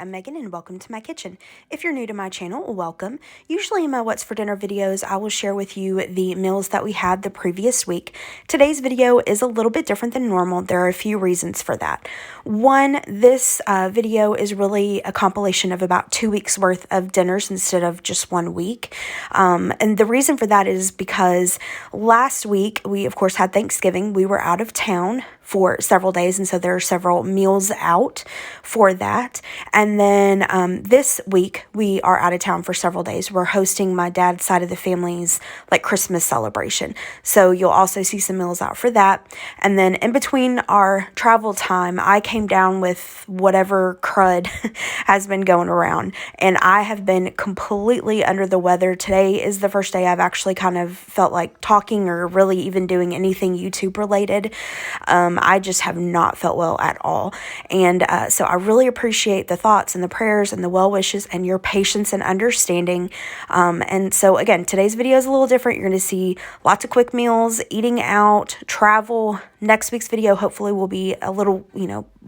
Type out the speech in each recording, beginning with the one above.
I'm Megan and welcome to my kitchen. If you're new to my channel, welcome. Usually in my What's for Dinner videos, I will share with you the meals that we had the previous week. Today's video is a little bit different than normal. There are a few reasons for that. One, this video is really a compilation of about 2 weeks worth of dinners instead of just 1 week. And the reason for that is because last week we of course had Thanksgiving. We were out of town for several days, and so there are several meals out for that. And then this week we are out of town for several days. We're hosting my dad's side of the family's like Christmas celebration, so you'll also see some meals out for that. And then in between our travel time, I came down with whatever crud has been going around, and I have been completely under the weather. Today is the first day I've actually kind of felt like talking or really even doing anything YouTube related. I just have not felt well at all. And so I really appreciate the thoughts and the prayers and the well wishes and your patience and understanding. And so again, today's video is a little different. You're going to see lots of quick meals, eating out, travel. Next week's video hopefully will be a little,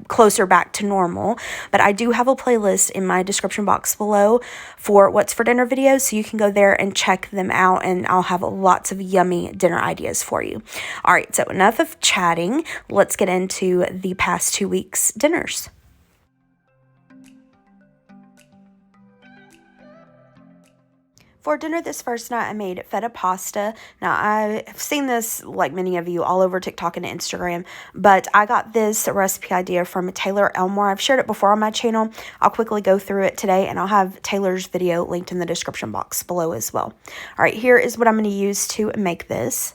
closer back to normal. But I do have a playlist in my description box below for What's for Dinner videos, so you can go there and check them out, and I'll have lots of yummy dinner ideas for you. All right, so enough of chatting. Let's get into the past 2 weeks' dinners. For dinner this first night, I made feta pasta. Now, I've seen this, like many of you, all over TikTok and Instagram, but I got this recipe idea from Taylor Elmore. I've shared it before on my channel. I'll quickly go through it today, and I'll have Taylor's video linked in the description box below as well. All right, here is what I'm going to use to make this.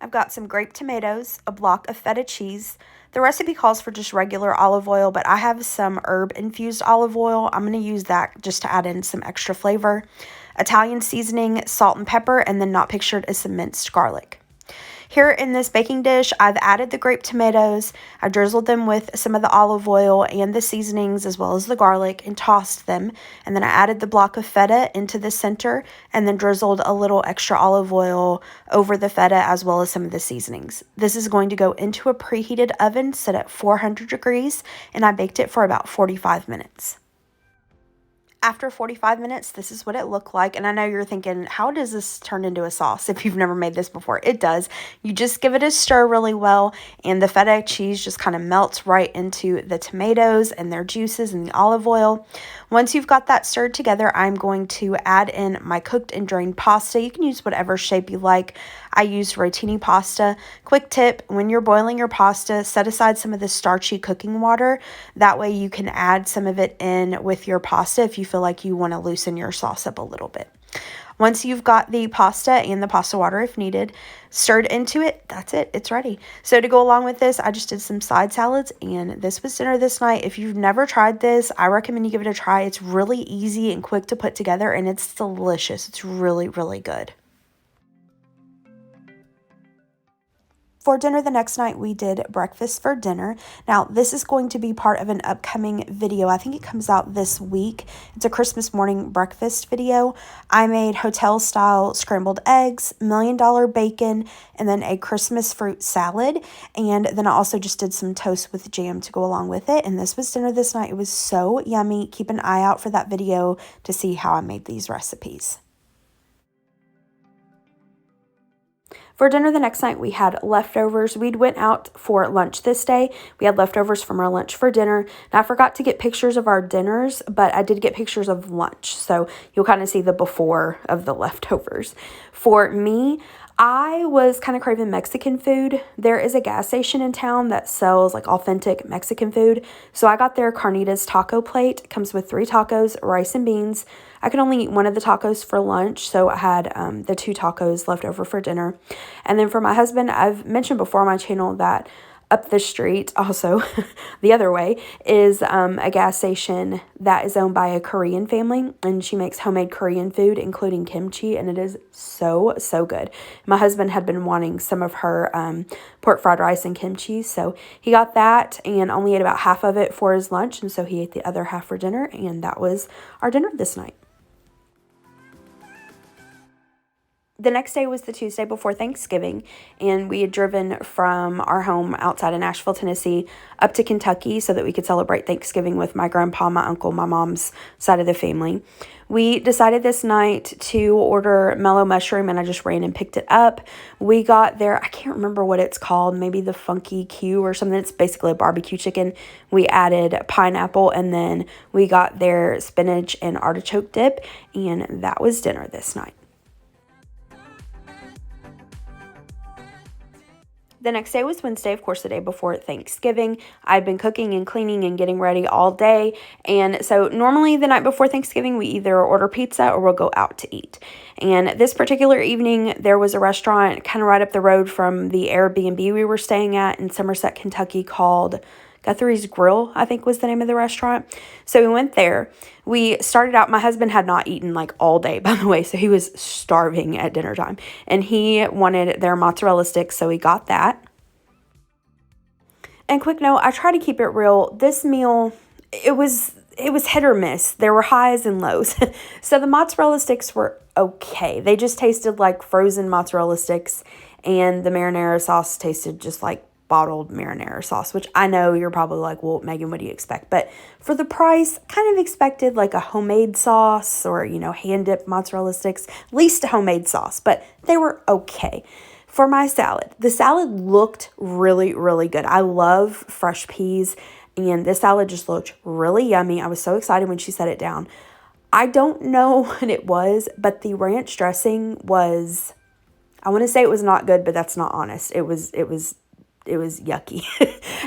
I've got some grape tomatoes, a block of feta cheese. The recipe calls for just regular olive oil, but I have some herb-infused olive oil. I'm going to use that just to add in some extra flavor. Italian seasoning, salt and pepper, and then not pictured is some minced garlic. Here in this baking dish, I've added the grape tomatoes. I drizzled them with some of the olive oil and the seasonings as well as the garlic and tossed them. And then I added the block of feta into the center and then drizzled a little extra olive oil over the feta as well as some of the seasonings. This is going to go into a preheated oven set at 400 degrees, and I baked it for about 45 minutes. After 45 minutes, this is what it looked like. And I know you're thinking, how does this turn into a sauce if you've never made this before? It does. You just give it a stir really well, and the feta cheese just kind of melts right into the tomatoes and their juices and the olive oil. Once you've got that stirred together, I'm going to add in my cooked and drained pasta. You can use whatever shape you like. I used rotini pasta. Quick tip, when you're boiling your pasta, set aside some of the starchy cooking water. That way you can add some of it in with your pasta if you feel like you want to loosen your sauce up a little bit. Once you've got the pasta and the pasta water, if needed, stirred into it, that's it. It's ready. So to go along with this, I just did some side salads, and this was dinner this night. If you've never tried this, I recommend you give it a try. It's really easy and quick to put together, and it's delicious. It's really, really good. For dinner the next night, we did breakfast for dinner. Now, this is going to be part of an upcoming video. I think it comes out this week. It's a Christmas morning breakfast video. I made hotel-style scrambled eggs, $1,000,000 bacon, and then a Christmas fruit salad. And then I also just did some toast with jam to go along with it. And this was dinner this night. It was so yummy. Keep an eye out for that video to see how I made these recipes. For dinner the next night, we had leftovers. We'd went out for lunch this day. We had leftovers from our lunch for dinner. Now, I forgot to get pictures of our dinners, but I did get pictures of lunch. So you'll kind of see the before of the leftovers. For me, I was kind of craving Mexican food. There is a gas station in town that sells like authentic Mexican food. So I got their carnitas taco plate. It comes with 3 tacos, rice and beans. I could only eat one of the tacos for lunch, so I had the 2 tacos left over for dinner. And then for my husband, I've mentioned before on my channel that up the street, also the other way, is a gas station that is owned by a Korean family, and she makes homemade Korean food, including kimchi, and it is so, so good. My husband had been wanting some of her pork fried rice and kimchi, so he got that and only ate about half of it for his lunch, and so he ate the other half for dinner, and that was our dinner this night. The next day was the Tuesday before Thanksgiving, and we had driven from our home outside of Nashville, Tennessee, up to Kentucky so that we could celebrate Thanksgiving with my grandpa, my uncle, my mom's side of the family. We decided this night to order mellow mushroom, and I just ran and picked it up. We got there, I can't remember what it's called, maybe the Funky Q or something. It's basically a barbecue chicken. We added pineapple, and then we got their spinach and artichoke dip, and that was dinner this night. The next day was Wednesday, of course, the day before Thanksgiving. I'd been cooking and cleaning and getting ready all day. And so normally the night before Thanksgiving, we either order pizza or we'll go out to eat. And this particular evening, there was a restaurant kind of right up the road from the Airbnb we were staying at in Somerset, Kentucky called Guthrie's Grill, I think was the name of the restaurant. So we went there. We started out, my husband had not eaten like all day, by the way, so he was starving at dinner time. And he wanted their mozzarella sticks, so we got that. And quick note, I try to keep it real. This meal, it was hit or miss. There were highs and lows. So the mozzarella sticks were okay. They just tasted like frozen mozzarella sticks, and the marinara sauce tasted just like bottled marinara sauce, which I know you're probably like, well, Megan, what do you expect? But for the price, kind of expected like a homemade sauce or, hand-dipped mozzarella sticks, at least a homemade sauce, but they were okay. For my salad, the salad looked really, really good. I love fresh peas, and this salad just looked really yummy. I was so excited when she set it down. I don't know what it was, but the ranch dressing was, I want to say it was not good, but that's not honest. It was yucky.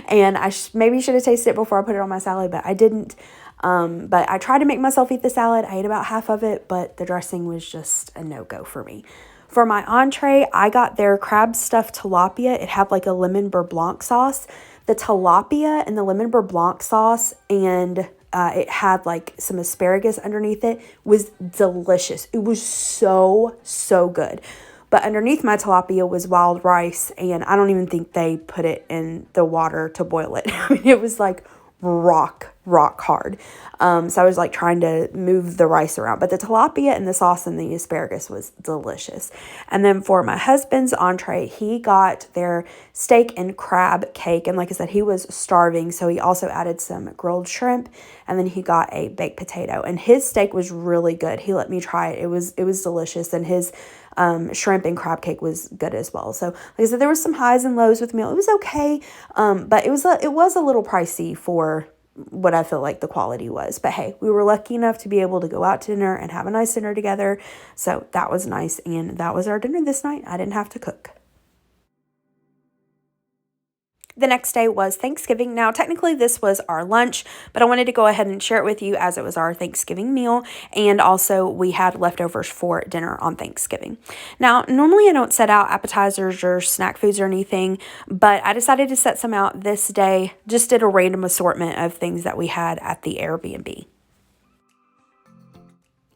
And I maybe should have tasted it before I put it on my salad, but I didn't. But I tried to make myself eat the salad. I ate about half of it, but the dressing was just a no-go for me. For my entree, I got their crab stuffed tilapia. It had like a lemon beurre blanc sauce. The tilapia and the lemon beurre blanc sauce, and it had like some asparagus underneath it, was delicious. It was so, so good. But underneath my tilapia was wild rice, and I don't even think they put it in the water to boil it. I mean, it was like rock hard. So I was like trying to move the rice around. But the tilapia and the sauce and the asparagus was delicious. And then for my husband's entree, he got their steak and crab cake. And like I said, he was starving, so he also added some grilled shrimp, and then he got a baked potato. And his steak was really good. He let me try it. It was delicious, and his shrimp and crab cake was good as well. So like I said, there was some highs and lows with the meal. It was okay, but it was a little pricey for what I feel like the quality was. But hey, we were lucky enough to be able to go out to dinner and have a nice dinner together. So that was nice, and that was our dinner this night. I didn't have to cook. The next day was Thanksgiving. Now, technically this was our lunch, but I wanted to go ahead and share it with you as it was our Thanksgiving meal, and also we had leftovers for dinner on Thanksgiving. Now, normally I don't set out appetizers or snack foods or anything, but I decided to set some out this day. Just did a random assortment of things that we had at the Airbnb.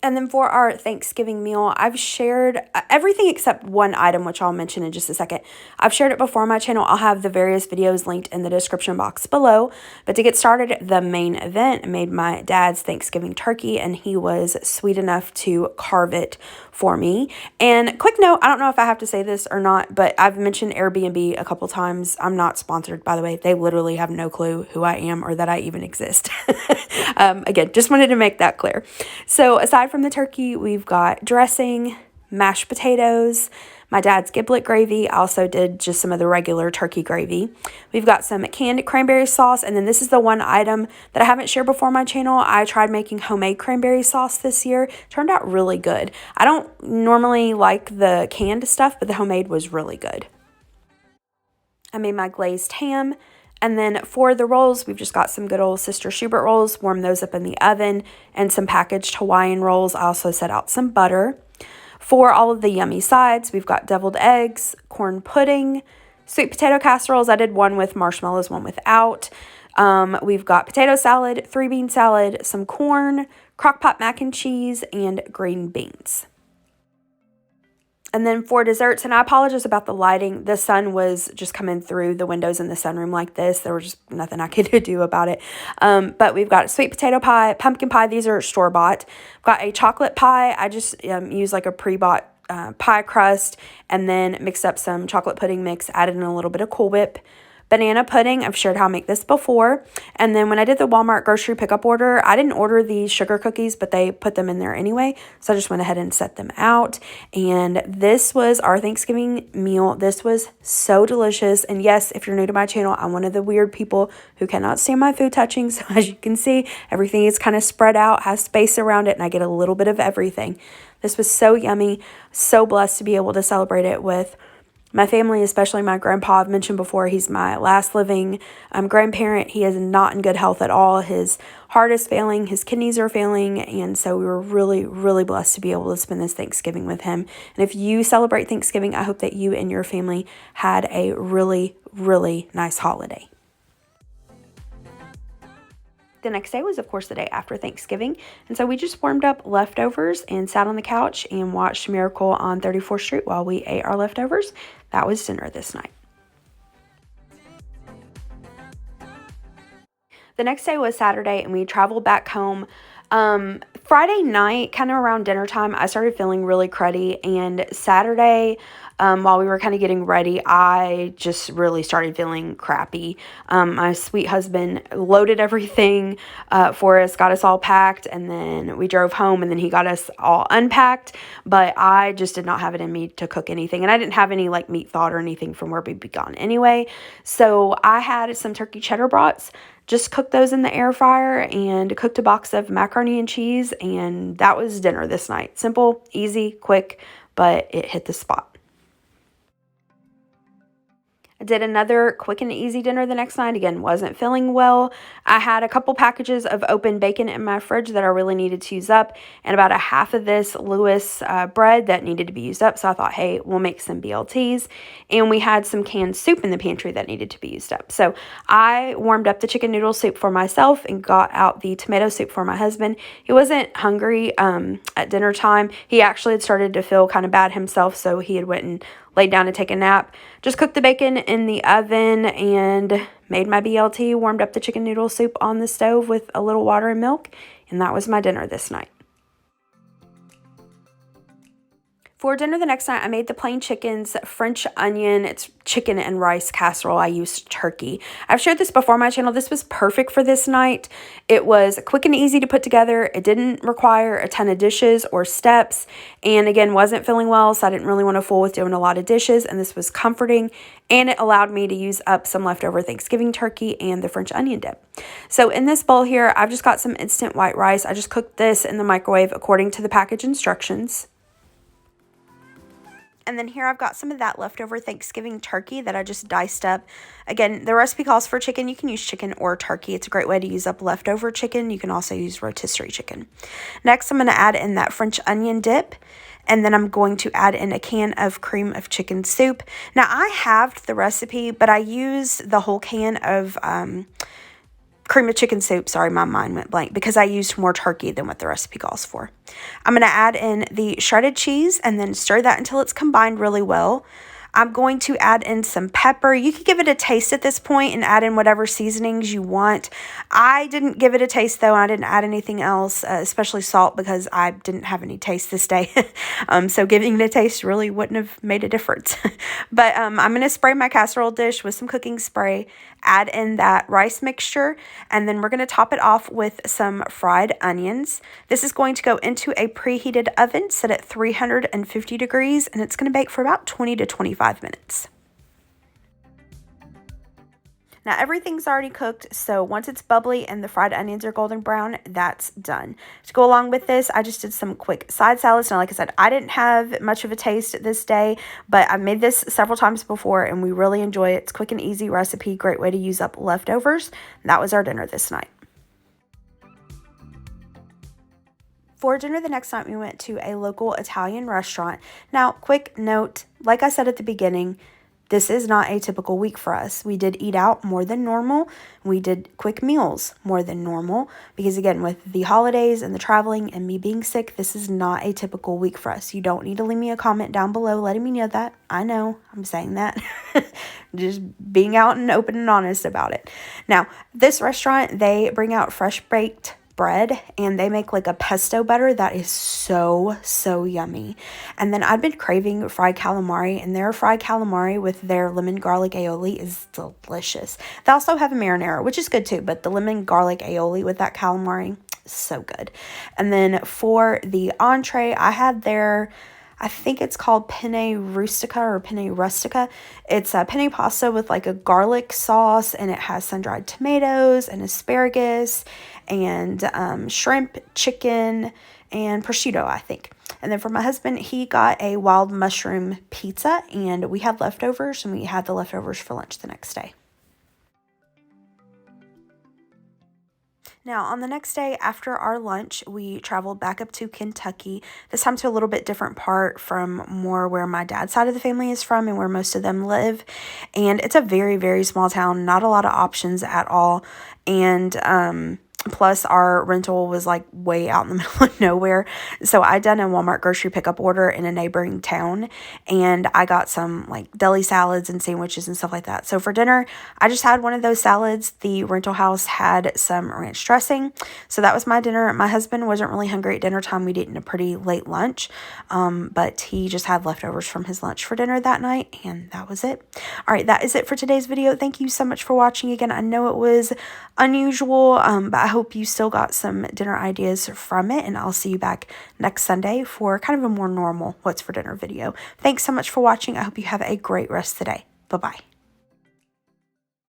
And then for our Thanksgiving meal, I've shared everything except one item, which I'll mention in just a second. I've shared it before on my channel. I'll have the various videos linked in the description box below. But to get started, the main event, I made my dad's Thanksgiving turkey, and he was sweet enough to carve it for me. And quick note, I don't know if I have to say this or not, but I've mentioned Airbnb a couple times. I'm not sponsored, by the way. They literally have no clue who I am or that I even exist. Again, just wanted to make that clear. So aside from the turkey, we've got dressing, mashed potatoes, my dad's Giblet gravy. I also did just some of the regular turkey gravy. We've got some canned cranberry sauce, and then this is the one item that I haven't shared before on my channel. I tried making homemade cranberry sauce this year. Turned out really good. I don't normally like the canned stuff, but the homemade was really good. I made my glazed ham. And then for the rolls, we've just got some good old Sister Schubert rolls, warm those up in the oven, and some packaged Hawaiian rolls. I also set out some butter. For all of the yummy sides, we've got deviled eggs, corn pudding, sweet potato casseroles. I did one with marshmallows, one without. We've got potato salad, 3-bean salad, some corn, crock pot mac and cheese, and green beans. And then for desserts, and I apologize about the lighting. The sun was just coming through the windows in the sunroom like this. There was just nothing I could do about it. But we've got sweet potato pie, pumpkin pie. These are store-bought. We've got a chocolate pie. I just use like a pre-bought pie crust, and then mixed up some chocolate pudding mix, added in a little bit of Cool Whip. Banana pudding, I've shared how I make this before. And then when I did the Walmart grocery pickup order, I didn't order the sugar cookies, but they put them in there anyway. So I just went ahead and set them out. And this was our Thanksgiving meal. This was so delicious. And yes, if you're new to my channel, I'm one of the weird people who cannot stand my food touching. So as you can see, everything is kind of spread out, has space around it, and I get a little bit of everything. This was so yummy. So blessed to be able to celebrate it with my family, especially my grandpa. I've mentioned before, he's my last living grandparent. He is not in good health at all. His heart is failing, his kidneys are failing, and so we were really, really blessed to be able to spend this Thanksgiving with him. And if you celebrate Thanksgiving, I hope that you and your family had a really, really nice holiday. The next day was, of course, the day after Thanksgiving, and so we just warmed up leftovers and sat on the couch and watched Miracle on 34th Street while we ate our leftovers. That was dinner this night. The next day was Saturday, and we traveled back home. Friday night, kind of around dinner time, I started feeling really cruddy, and Saturday, while we were kind of getting ready, I just really started feeling crappy. My sweet husband loaded everything for us, got us all packed, and then we drove home, and then he got us all unpacked, but I just did not have it in me to cook anything, and I didn't have any like meat thawed or anything from where we'd be gone anyway. So I had some turkey cheddar brats. Just cooked those in the air fryer and cooked a box of macaroni and cheese, and that was dinner this night. Simple, easy, quick, but it hit the spot. I did another quick and easy dinner the next night. Again, wasn't feeling well. I had a couple packages of open bacon in my fridge that I really needed to use up, and about a half of this Lewis bread that needed to be used up. So I thought, hey, we'll make some BLTs. And we had some canned soup in the pantry that needed to be used up. So I warmed up the chicken noodle soup for myself and got out the tomato soup for my husband. He wasn't hungry at dinner time. He actually had started to feel kind of bad himself, so he had went and laid down to take a nap. Just cooked the bacon in the oven and made my BLT, warmed up the chicken noodle soup on the stove with a little water and milk, and that was my dinner this night. For dinner the next night, I made the plain chickens, French onion, it's chicken and rice casserole. I used turkey. I've shared this before on my channel. This was perfect for this night. It was quick and easy to put together. It didn't require a ton of dishes or steps. And again, wasn't feeling well, so I didn't really want to fool with doing a lot of dishes. And this was comforting. And it allowed me to use up some leftover Thanksgiving turkey and the French onion dip. So in this bowl here, I've just got some instant white rice. I just cooked this in the microwave according to the package instructions. And then here I've got some of that leftover Thanksgiving turkey that I just diced up. Again, the recipe calls for chicken. You can use chicken or turkey. It's a great way to use up leftover chicken. You can also use rotisserie chicken. Next, I'm going to add in that French onion dip. And then I'm going to add in a can of cream of chicken soup. Now, I halved the recipe, but I use the whole can of cream of chicken soup. Sorry, my mind went blank because I used more turkey than what the recipe calls for. I'm going to add in the shredded cheese and then stir that until it's combined really well. I'm going to add in some pepper. You could give it a taste at this point and add in whatever seasonings you want. I didn't give it a taste though. I didn't add anything else, especially salt, because I didn't have any taste this day. So giving it a taste really wouldn't have made a difference. But I'm going to spray my casserole dish with some cooking spray, add in that rice mixture, and then we're going to top it off with some fried onions. This is going to go into a preheated oven set at 350 degrees, and it's going to bake for about 20 to 25 minutes. Now everything's already cooked, so once it's bubbly and the fried onions are golden brown, that's done. To go along with this, I just did some quick side salads. Now, like I said, I didn't have much of a taste this day, but I've made this several times before and we really enjoy it. It's a quick and easy recipe, great way to use up leftovers. That was our dinner this night. For dinner the next night, we went to a local Italian restaurant. Now, quick note, like I said at the beginning, this is not a typical week for us. We did eat out more than normal. We did quick meals more than normal because, again, with the holidays and the traveling and me being sick, this is not a typical week for us. You don't need to leave me a comment down below letting me know that. I know I'm saying that. Just being out and open and honest about it. Now, this restaurant, they bring out fresh baked bread, and they make like a pesto butter that is so yummy. And then I've been craving fried calamari, and their fried calamari with their lemon garlic aioli is delicious. They also have a marinara, which is good too, but the lemon garlic aioli with that calamari, so good. And then for the entree, I had their, I think it's called penne rustica or penne rustica. It's a penne pasta with like a garlic sauce, and it has sun-dried tomatoes and asparagus and shrimp, chicken, and prosciutto, I think. And then for my husband, he got a wild mushroom pizza, and we had leftovers, and we had the leftovers for lunch the next day. Now, on the next day after our lunch, we traveled back up to Kentucky, this time to a little bit different part from more where my dad's side of the family is from and where most of them live. And it's a very small town, not a lot of options at all. And plus, our rental was like way out in the middle of nowhere. So I done a Walmart grocery pickup order in a neighboring town, and I got some like deli salads and sandwiches and stuff like that. So for dinner, I just had one of those salads. The rental house had some ranch dressing. So that was my dinner. My husband wasn't really hungry at dinner time. We'd eaten a pretty late lunch, but he just had leftovers from his lunch for dinner that night, and that was it. All right, that is it for today's video. Thank you so much for watching. Again, I know it was unusual, but I hope you still got some dinner ideas from it, and I'll see you back next Sunday for kind of a more normal what's for dinner video. Thanks so much for watching. I hope you have a great rest of the day. Bye-bye.